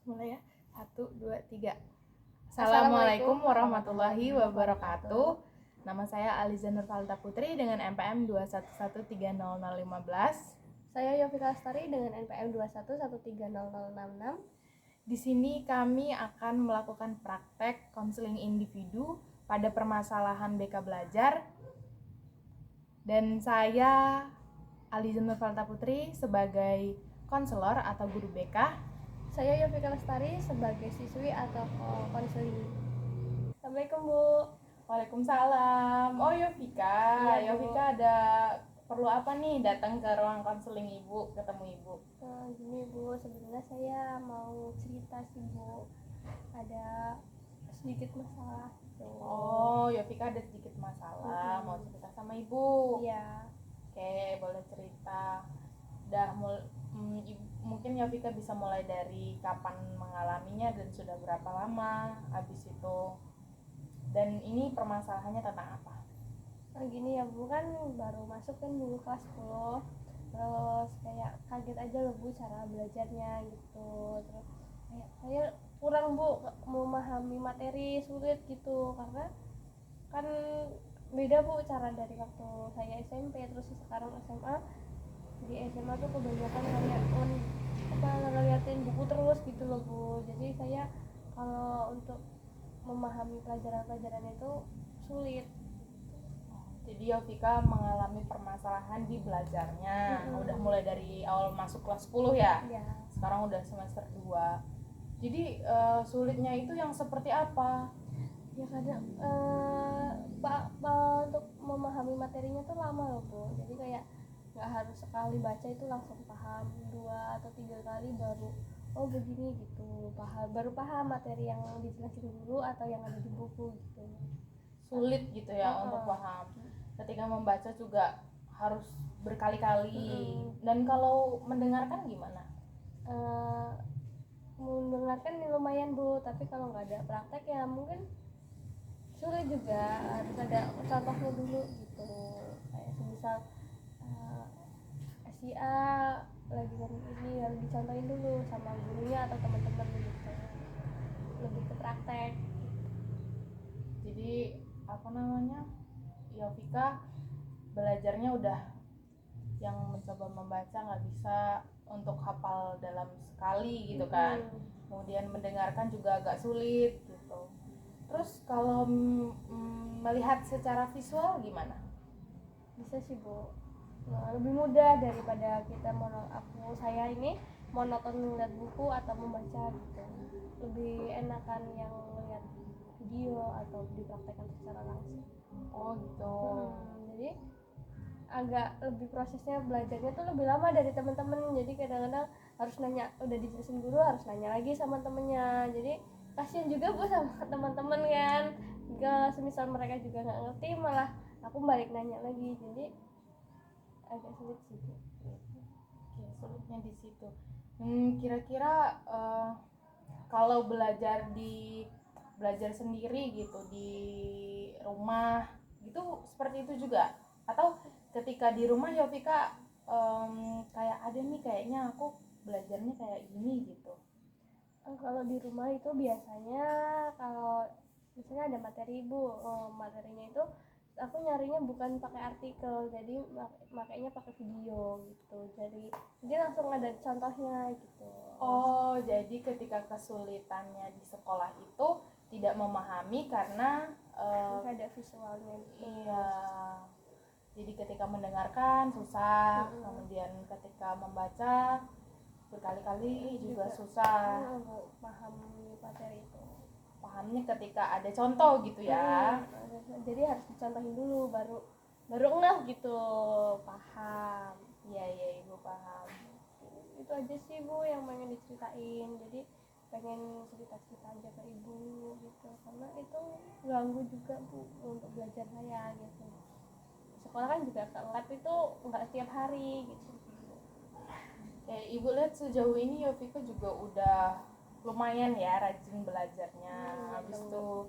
Mulai ya. 1, 2, 3. Assalamualaikum warahmatullahi wabarakatuh. Nama saya Aliza Nurfalda Putri dengan NPM 211300015. Saya Yovika Lestari dengan NPM 211300066. Di sini kami akan melakukan praktek konseling individu pada permasalahan BK Belajar. Dan saya Aliza Nurfalda Putri sebagai konselor atau guru BK. Saya Yovika Lestari sebagai siswi atau konseling. Assalamualaikum Bu. Waalaikumsalam. Oh Yovika, Iya, Bu. Yovika ada perlu apa nih datang ke ruang konseling Ibu, ketemu Ibu? Gini Bu, sebenarnya saya mau cerita sih Bu. Ada sedikit masalah gitu. Oh, Yovika ada sedikit masalah, mau cerita sama Ibu. Iya. Oke, boleh cerita. Mungkin Yovika bisa mulai dari kapan mengalaminya dan sudah berapa lama habis itu. Dan ini permasalahannya tentang apa? Gini ya Bu, kan baru masuk kan Bu kelas 10. Terus kayak kaget aja loh Bu cara belajarnya gitu. Terus kayak saya kurang Bu memahami materi, sulit gitu karena kan beda Bu cara dari waktu saya SMP terus sekarang SMA. Di SMA tuh kebanyakan kayak ngeliatin buku terus gitu loh Bu. Jadi saya kalau untuk memahami pelajaran-pelajaran itu sulit. Jadi Yovika mengalami permasalahan di belajarnya. Udah mulai dari awal masuk kelas 10 ya? Ya. Sekarang udah semester 2. Jadi sulitnya itu yang seperti apa? Ya kadang untuk memahami materinya tuh lama loh Bu. Jadi kayak nggak harus sekali baca itu langsung paham, 2 atau 3 kali baru oh begini gitu, baru paham materi yang dijelasin guru atau yang ada di buku gitu. Sulit gitu ya untuk paham. Ketika membaca juga harus berkali-kali. Dan kalau mendengarkan gimana? Mendengarkan lumayan Bu, tapi kalau nggak ada praktek ya mungkin sulit juga, harus ada contohnya dulu gitu. Kayak semisal si A lagi ini harus dicontohin dulu sama gurunya atau teman-teman gitu, lebih ke praktek. Jadi Yovika belajarnya udah yang mencoba membaca nggak bisa untuk hafal dalam sekali gitu kan. Kemudian mendengarkan juga agak sulit gitu. Terus kalau melihat secara visual gimana? Bisa sih Bu. Lebih mudah daripada saya ini monoton melihat buku atau membaca gitu. Lebih enakan yang melihat video atau dipraktekkan secara langsung. Oh gitu. Jadi agak lebih prosesnya belajarnya tuh lebih lama dari teman-teman. Jadi kadang-kadang harus nanya, udah dijelasin guru harus nanya lagi sama temennya. Jadi kasian juga Bu sama teman-teman kan. Jika semisal mereka juga nggak ngerti malah aku balik nanya lagi. Jadi agak sulit sih Bu. Oke, sulitnya di situ. Kira-kira kalau belajar sendiri gitu di rumah gitu seperti itu juga, atau ketika di rumah Yovika kayak ada nih kayaknya aku belajarnya kayak gini gitu? Kalau di rumah itu biasanya kalau misalnya ada materi Bu, materinya itu aku nyarinya bukan pakai artikel, jadi makanya pakai video gitu. Jadi langsung ada contohnya gitu. Oh, jadi ketika kesulitannya di sekolah itu tidak memahami karena ada visualnya gitu. Iya. Jadi ketika mendengarkan susah, kemudian ketika membaca berkali-kali juga susah. Paham materi itu. Pahamnya ketika ada contoh gitu ya. Jadi harus dicontohin dulu baru ngeh gitu, paham. Iya Ibu paham. Itu aja sih Bu yang pengen diceritain. Jadi pengen cerita-cerita aja ke Ibu gitu, karena itu ganggu juga Bu untuk belajar saya gitu. Sekolah kan juga ke lab itu nggak setiap hari gitu. Ya, Ibu lihat sejauh ini Yovika juga udah lumayan ya rajin belajarnya. Habis itu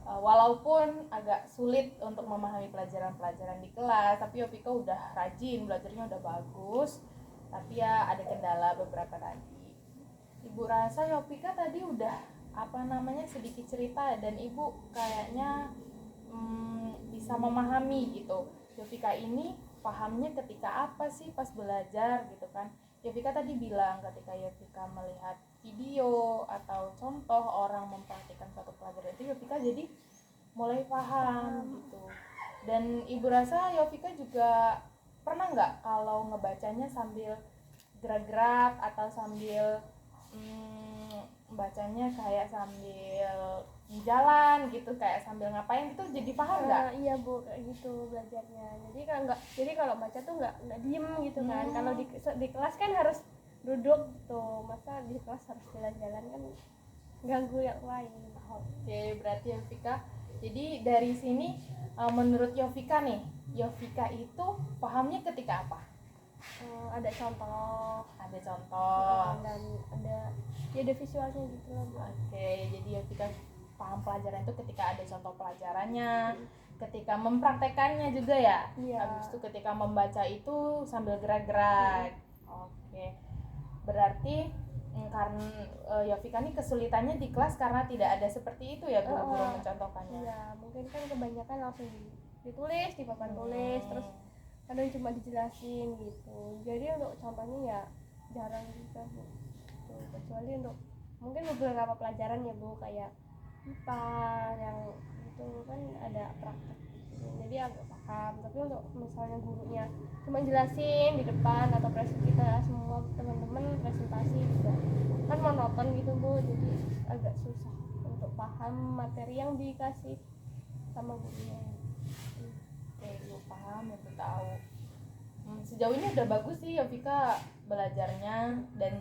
walaupun agak sulit untuk memahami pelajaran-pelajaran di kelas, tapi Yovika udah rajin, belajarnya udah bagus. Tapi ya ada kendala beberapa tadi. Ibu rasa Yovika tadi udah sedikit cerita dan ibu kayaknya bisa memahami gitu. Yovika ini pahamnya ketika apa sih pas belajar gitu kan. Yovika tadi bilang ketika Yovika melihat video atau contoh orang mempraktikkan suatu pelajaran itu Yovika jadi mulai paham gitu. Dan ibu rasa Yovika juga pernah nggak kalau ngebacanya sambil gerak-gerak atau sambil bacanya kayak sambil jalan gitu, kayak sambil ngapain gitu, jadi paham nggak? Iya Bu, kayak gitu belajarnya. Jadi kalau baca tuh nggak diem gitu kan. Kalau di kelas kan harus duduk tuh, masa di kelas harus jalan-jalan kan ganggu yang lain. Oke, berarti Yovika, jadi dari sini menurut Yovika nih, Yovika itu pahamnya ketika apa? Ada contoh Dan ada visualnya gitu loh Bu. Oke, jadi Yovika paham pelajaran itu ketika ada contoh pelajarannya, ketika mempraktekannya juga ya. Iya. Habis itu ketika membaca itu sambil gerak-gerak. Oke. Berarti karena Yovika nih kesulitannya di kelas karena tidak ada seperti itu ya guru-guru mencontohkannya. Iya, mungkin kan kebanyakan langsung ditulis di papan tulis, terus kadang cuma dijelasin gitu. Jadi untuk contohnya ya jarang juga Bu. Tuh, kecuali untuk mungkin beberapa pelajaran ya Bu, kayak IPA yang itu kan ada praktek gitu. Jadi agak paham. Tapi untuk misalnya gurunya cuma jelasin di depan atau kita semua teman-teman presentasi juga kan monoton gitu Bu. Jadi agak susah untuk paham materi yang dikasih sama gurunya. Oke, lu paham, lu tahu. Sejauh ini udah bagus sih Yovika belajarnya, dan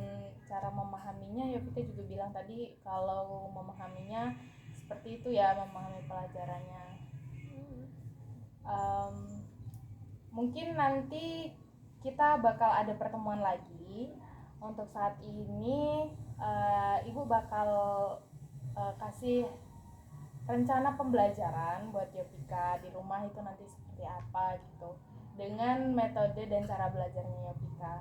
cara memahaminya Yovika juga bilang tadi kalau memahaminya seperti itu ya, memahami pelajarannya. Mungkin nanti kita bakal ada pertemuan lagi. Untuk saat ini ibu bakal kasih rencana pembelajaran buat Yovika di rumah itu nanti seperti apa gitu, dengan metode dan cara belajarnya Yovika.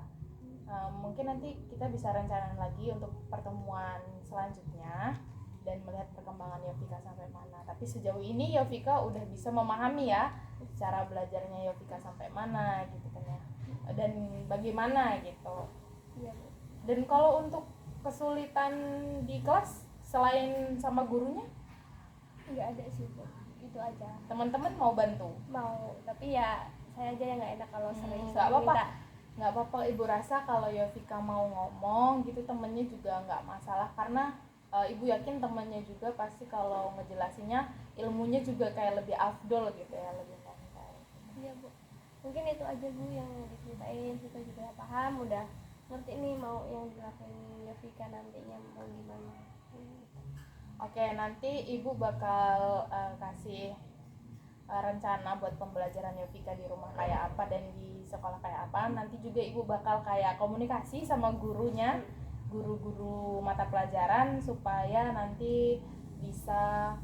Mungkin nanti kita bisa rencanain lagi untuk pertemuan selanjutnya dan melihat perkembangan Yovika sampai mana. Tapi sejauh ini Yovika udah bisa memahami ya cara belajarnya Yovika sampai mana gitu kan ya, dan bagaimana gitu. Iya. Dan kalau untuk kesulitan di kelas selain sama gurunya, nggak ada sih Bu, itu aja. Teman-teman mau bantu? Mau, tapi ya saya aja yang nggak enak kalau sering Nggak apa-apa, nggak apa-apa. Ibu rasa kalau Yovika mau ngomong gitu temennya juga nggak masalah, karena ibu yakin temennya juga pasti kalau ngejelasinnya ilmunya juga kayak lebih afdol gitu ya, lebih santai. Iya Bu, mungkin itu aja Bu yang diceritain. Kita juga paham, udah ngerti nih mau yang dilakuin Yovika nantinya mau gimana. Oke, nanti ibu bakal kasih rencana buat pembelajaran Yovika di rumah kayak apa dan di sekolah kayak apa. Nanti juga ibu bakal kayak komunikasi sama gurunya, guru-guru mata pelajaran, supaya nanti bisa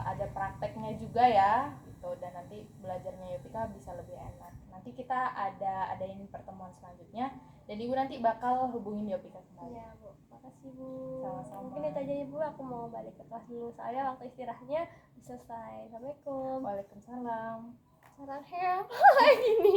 ada prakteknya juga ya gitu, dan nanti belajarnya Yovika bisa lebih enak. Nanti kita adain pertemuan selanjutnya dan ibu nanti bakal hubungin Yovika kembali. Iya Bu, makasih Bu. Sama-sama. Mungkin itu aja ya Bu, aku mau balik ke kelas dulu soalnya waktu istirahatnya selesai. Assalamualaikum. Waalaikumsalam. Sarang hair gini.